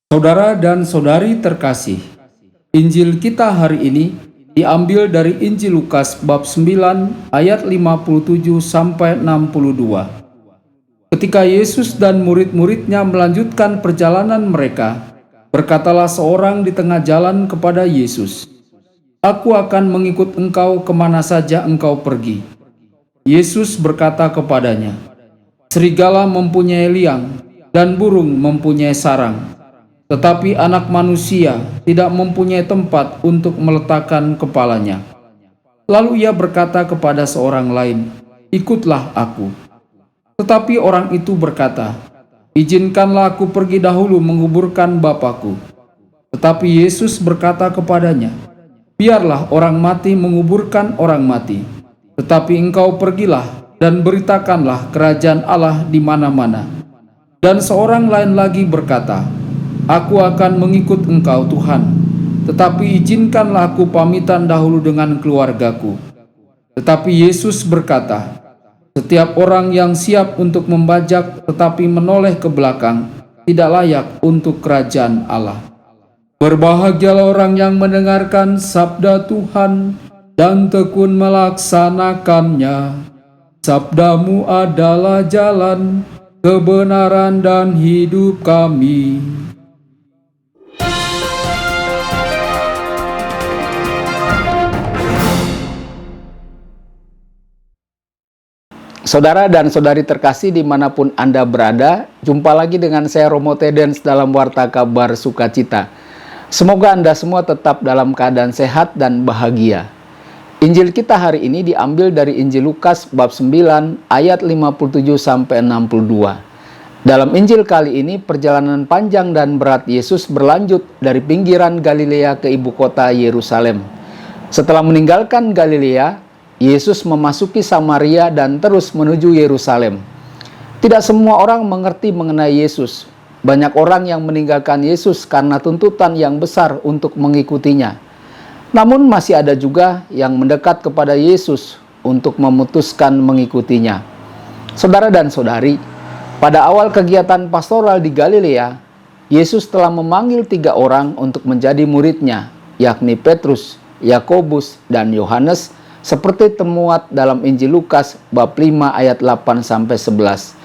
Saudara dan saudari terkasih, Injil kita hari ini diambil dari Injil Lukas bab 9 ayat 57 sampai 62. Ketika Yesus dan murid-muridnya melanjutkan perjalanan mereka, berkatalah seorang di tengah jalan kepada Yesus, "Aku akan mengikut engkau kemana saja engkau pergi." Yesus berkata kepadanya, "Serigala mempunyai liang dan burung mempunyai sarang, tetapi anak manusia tidak mempunyai tempat untuk meletakkan kepalanya." Lalu ia berkata kepada seorang lain, "Ikutlah aku." Tetapi orang itu berkata, "Izinkanlah aku pergi dahulu menguburkan Bapakku." Tetapi Yesus berkata kepadanya, "Biarlah orang mati menguburkan orang mati, tetapi engkau pergilah dan beritakanlah kerajaan Allah di mana-mana." Dan seorang lain lagi berkata, "Aku akan mengikut engkau Tuhan, tetapi izinkanlah aku pamitan dahulu dengan keluargaku." Tetapi Yesus berkata, "Setiap orang yang siap untuk membajak tetapi menoleh ke belakang tidak layak untuk kerajaan Allah." Berbahagialah orang yang mendengarkan sabda Tuhan dan tekun melaksanakannya. Sabdamu adalah jalan, kebenaran dan hidup kami. Saudara dan saudari terkasih dimanapun Anda berada, jumpa lagi dengan saya Romo Tedens dalam Warta Kabar Sukacita. Semoga Anda semua tetap dalam keadaan sehat dan bahagia. Injil kita hari ini diambil dari Injil Lukas bab 9 ayat 57 sampai 62. Dalam Injil kali ini perjalanan panjang dan berat Yesus berlanjut dari pinggiran Galilea ke ibu kota Yerusalem. Setelah meninggalkan Galilea, Yesus memasuki Samaria dan terus menuju Yerusalem. Tidak semua orang mengerti mengenai Yesus. Banyak orang yang meninggalkan Yesus karena tuntutan yang besar untuk mengikutinya. Namun masih ada juga yang mendekat kepada Yesus untuk memutuskan mengikutinya. Saudara dan saudari, pada awal kegiatan pastoral di Galilea, Yesus telah memanggil 3 orang untuk menjadi muridnya, yakni Petrus, Yakobus, dan Yohanes, seperti temuat dalam Injil Lukas bab 5 ayat 8 sampai 11.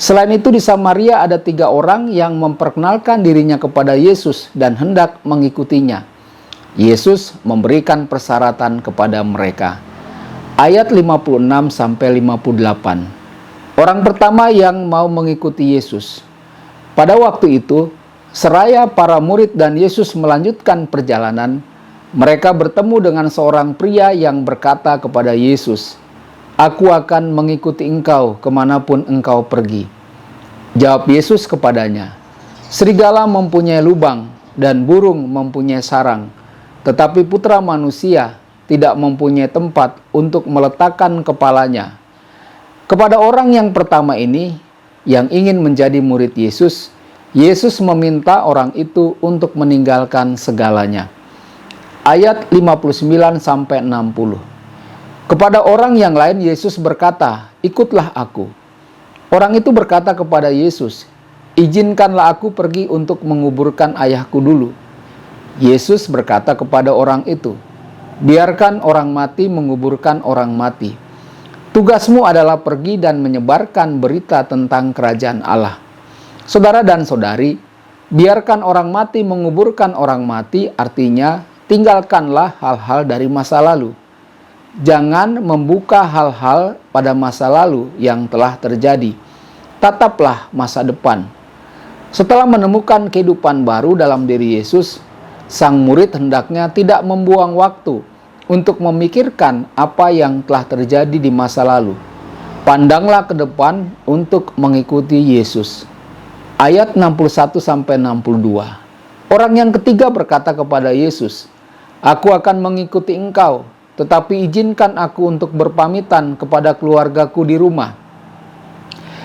Selain itu di Samaria ada 3 orang yang memperkenalkan dirinya kepada Yesus dan hendak mengikutinya. Yesus memberikan persyaratan kepada mereka. Ayat 56 sampai 58. Orang pertama yang mau mengikuti Yesus. Pada waktu itu, seraya para murid dan Yesus melanjutkan perjalanan, mereka bertemu dengan seorang pria yang berkata kepada Yesus, "Aku akan mengikuti engkau kemanapun engkau pergi." Jawab Yesus kepadanya, "Serigala mempunyai lubang dan burung mempunyai sarang, tetapi Putra Manusia tidak mempunyai tempat untuk meletakkan kepalanya." Kepada orang yang pertama ini, yang ingin menjadi murid Yesus, Yesus meminta orang itu untuk meninggalkan segalanya. Ayat 59 sampai 60. Kepada orang yang lain Yesus berkata, "Ikutlah aku." Orang itu berkata kepada Yesus, "Izinkanlah aku pergi untuk menguburkan ayahku dulu." Yesus berkata kepada orang itu, "Biarkan orang mati menguburkan orang mati. Tugasmu adalah pergi dan menyebarkan berita tentang kerajaan Allah." Saudara dan saudari, biarkan orang mati menguburkan orang mati artinya tinggalkanlah hal-hal dari masa lalu. Jangan membuka hal-hal pada masa lalu yang telah terjadi. Tataplah masa depan. Setelah menemukan kehidupan baru dalam diri Yesus, sang murid hendaknya tidak membuang waktu untuk memikirkan apa yang telah terjadi di masa lalu. Pandanglah ke depan untuk mengikuti Yesus. Ayat 61 sampai 62. Orang yang ketiga berkata kepada Yesus, "Aku akan mengikuti engkau, tetapi izinkan aku untuk berpamitan kepada keluargaku di rumah."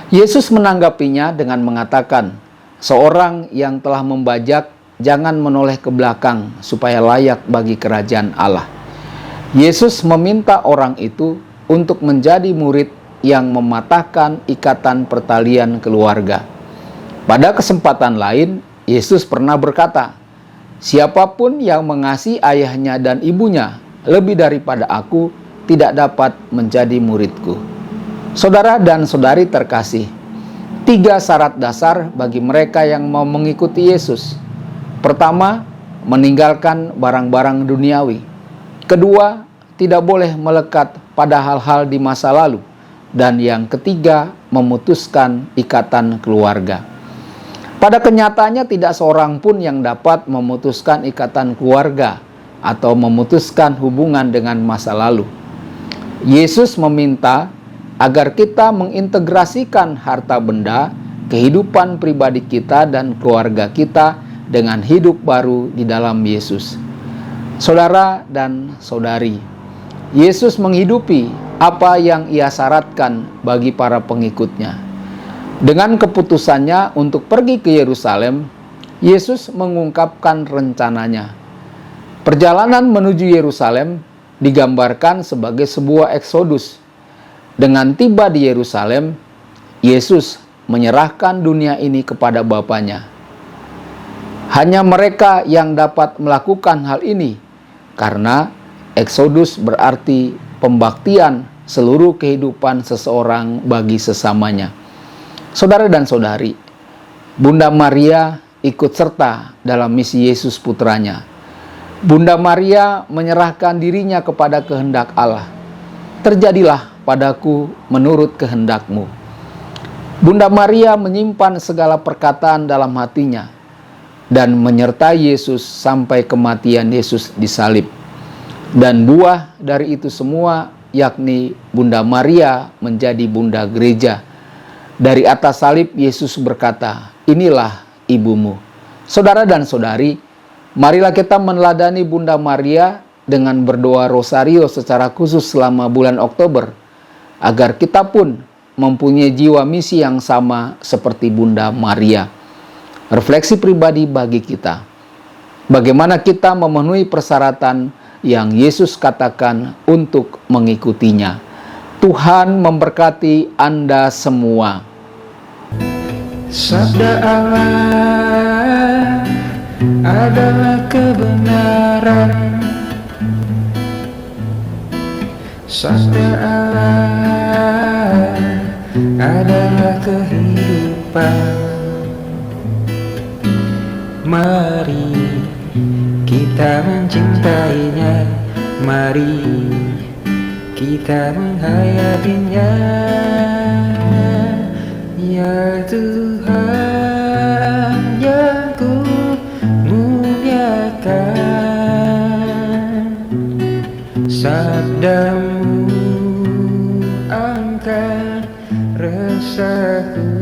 Yesus menanggapinya dengan mengatakan, "Seorang yang telah membajak jangan menoleh ke belakang supaya layak bagi kerajaan Allah." Yesus meminta orang itu untuk menjadi murid yang mematahkan ikatan pertalian keluarga. Pada kesempatan lain, Yesus pernah berkata, "Siapapun yang mengasihi ayahnya dan ibunya lebih daripada aku, tidak dapat menjadi muridku." Saudara dan saudari terkasih, 3 syarat dasar bagi mereka yang mau mengikuti Yesus. Pertama, meninggalkan barang-barang duniawi. Kedua, tidak boleh melekat pada hal-hal di masa lalu. Dan yang ketiga, memutuskan ikatan keluarga. Pada kenyataannya tidak seorang pun yang dapat memutuskan ikatan keluarga atau memutuskan hubungan dengan masa lalu. Yesus meminta agar kita mengintegrasikan harta benda, kehidupan pribadi kita dan keluarga kita dengan hidup baru di dalam Yesus. Saudara dan saudari, Yesus menghidupi apa yang Ia syaratkan bagi para pengikutnya. Dengan keputusannya untuk pergi ke Yerusalem, Yesus mengungkapkan rencananya. Perjalanan menuju Yerusalem digambarkan sebagai sebuah eksodus. Dengan tiba di Yerusalem, Yesus menyerahkan dunia ini kepada Bapanya. Hanya mereka yang dapat melakukan hal ini, karena eksodus berarti pembaktian seluruh kehidupan seseorang bagi sesamanya. Saudara dan saudari, Bunda Maria ikut serta dalam misi Yesus putranya. Bunda Maria menyerahkan dirinya kepada kehendak Allah. Terjadilah padaku menurut kehendak-Mu. Bunda Maria menyimpan segala perkataan dalam hatinya dan menyertai Yesus sampai kematian Yesus disalib. Dan buah dari itu semua, yakni Bunda Maria menjadi Bunda Gereja. Dari atas salib Yesus berkata, "Inilah ibumu." Saudara dan saudari, marilah kita meneladani Bunda Maria dengan berdoa rosario secara khusus selama bulan Oktober, agar kita pun mempunyai jiwa misi yang sama seperti Bunda Maria. Refleksi pribadi bagi kita. Bagaimana kita memenuhi persyaratan yang Yesus katakan untuk mengikutinya. Tuhan memberkati Anda semua. Sabda Allah adalah kebenaran. Sabda Allah adalah kehidupan. Mari kita mencintainya, mari kita menghayatinya. Ya Tuhan yang ku muliakan, sabdamu angkat resahku.